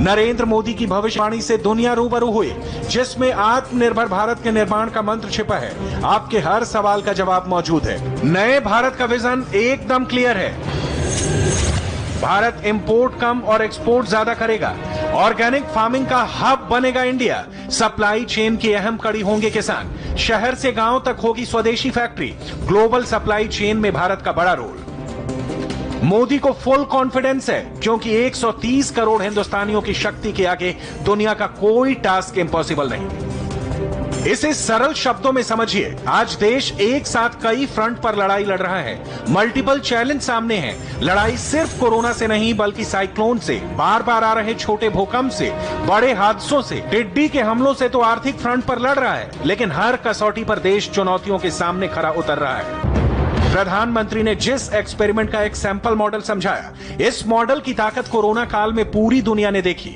नरेंद्र मोदी की भविष्यवाणी से दुनिया रूबरू हुई, जिसमें आत्मनिर्भर भारत के निर्माण का मंत्र छिपा है। आपके हर सवाल का जवाब मौजूद है। नए भारत का विजन एकदम क्लियर है। भारत इंपोर्ट कम और एक्सपोर्ट ज्यादा करेगा। ऑर्गेनिक फार्मिंग का हब बनेगा इंडिया। सप्लाई चेन की अहम कड़ी होंगे किसान। शहर से गांव तक होगी स्वदेशी फैक्ट्री। ग्लोबल सप्लाई चेन में भारत का बड़ा रोल। मोदी को फुल कॉन्फिडेंस है, क्योंकि 130 करोड़ हिंदुस्तानियों की शक्ति के आगे दुनिया का कोई टास्क इम्पॉसिबल नहीं। इसे सरल शब्दों में समझिए, आज देश एक साथ कई फ्रंट पर लड़ाई लड़ रहा है। मल्टीपल चैलेंज सामने हैं। लड़ाई सिर्फ कोरोना से नहीं, बल्कि साइक्लोन से, बार बार आ रहे छोटे भूकंप से, बड़े हादसों से, टिड्डी के हमलों से तो आर्थिक फ्रंट पर लड़ रहा है, लेकिन हर कसौटी पर देश चुनौतियों के सामने खरा उतर रहा है। प्रधानमंत्री ने जिस एक्सपेरिमेंट का एक सैंपल मॉडल समझाया, इस मॉडल की ताकत कोरोना काल में पूरी दुनिया ने देखी।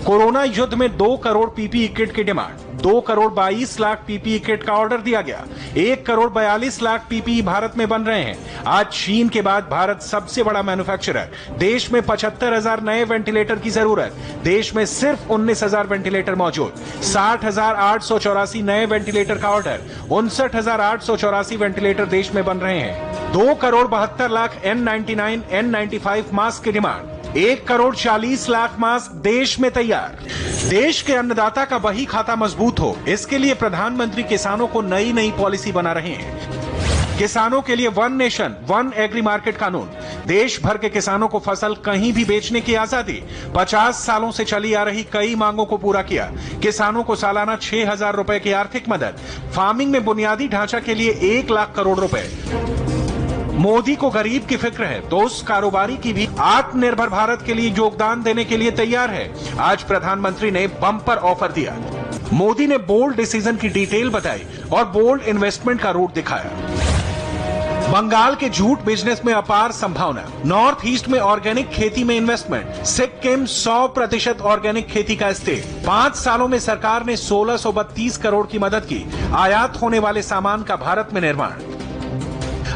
कोरोना युद्ध में 2 करोड़ पीपीई किट की demand, 2 crore 22 lakh PPE kit का ऑर्डर दिया गया। 1 करोड़ 42 लाख पीपीई भारत में बन रहे हैं। आज चीन के बाद भारत सबसे बड़ा मैन्युफैक्चरर। देश में 75,000 नए वेंटिलेटर की जरूरत। देश में सिर्फ 19,000 वेंटिलेटर मौजूद। 60,884 नए वेंटिलेटर का ऑर्डर। 59,884 वेंटिलेटर देश में बन रहे हैं। 2 crore 72 lakh N99, N95 mask की डिमांड। 1 करोड़ 40 लाख मास्क देश में तैयार। देश के अन्नदाता का बही खाता मजबूत हो, इसके लिए प्रधानमंत्री किसानों को नई पॉलिसी बना रहे हैं। किसानों के लिए 1 नेशन 1 एग्री मार्केट कानून। देश भर के किसानों को फसल कहीं भी बेचने की आजादी। 50 सालों से चली आ रही कई मांगों को पूरा किया। किसानों को सालाना 6,000 रुपए की आर्थिक मदद। फार्मिंग में बुनियादी ढांचा के लिए 1 लाख करोड़ रुपए। मोदी को गरीब की फिक्र है, तो उस कारोबारी की भी आत्मनिर्भर भारत के लिए योगदान देने के लिए तैयार है। आज प्रधानमंत्री ने बम्पर ऑफर दिया। मोदी ने बोल्ड डिसीजन की डिटेल बताई और बोल्ड इन्वेस्टमेंट का रूट दिखाया। बंगाल के जूट बिजनेस में अपार संभावना। नॉर्थ ईस्ट में ऑर्गेनिक खेती में इन्वेस्टमेंट। सिक्किम 100% ऑर्गेनिक खेती का स्टेट। 5 सालों में सरकार ने 1632 करोड़ की मदद की। आयात होने वाले सामान का भारत में निर्माण।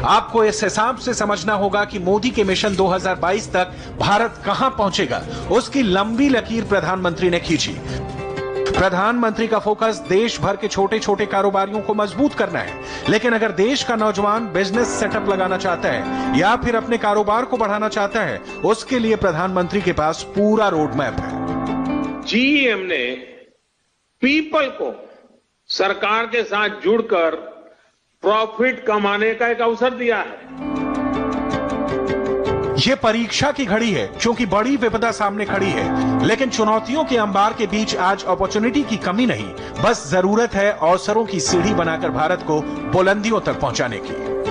आपको इस हिसाब से समझना होगा कि मोदी के मिशन 2022 तक भारत कहां पहुंचेगा, उसकी लंबी लकीर प्रधानमंत्री ने खींची। प्रधानमंत्री का फोकस देश भर के छोटे छोटे कारोबारियों को मजबूत करना है, लेकिन अगर देश का नौजवान बिजनेस सेटअप लगाना चाहता है या फिर अपने कारोबार को बढ़ाना चाहता है, उसके लिए प्रधानमंत्री के पास पूरा रोड मैप है। जीईएम ने पीपल को सरकार के साथ जुड़कर प्रॉफिट कमाने का एक अवसर दिया है। ये परीक्षा की घड़ी है, क्योंकि बड़ी विपदा सामने खड़ी है, लेकिन चुनौतियों के अंबार के बीच आज अपॉर्चुनिटी की कमी नहीं, बस जरूरत है अवसरों की सीढ़ी बनाकर भारत को बुलंदियों तक पहुंचाने की।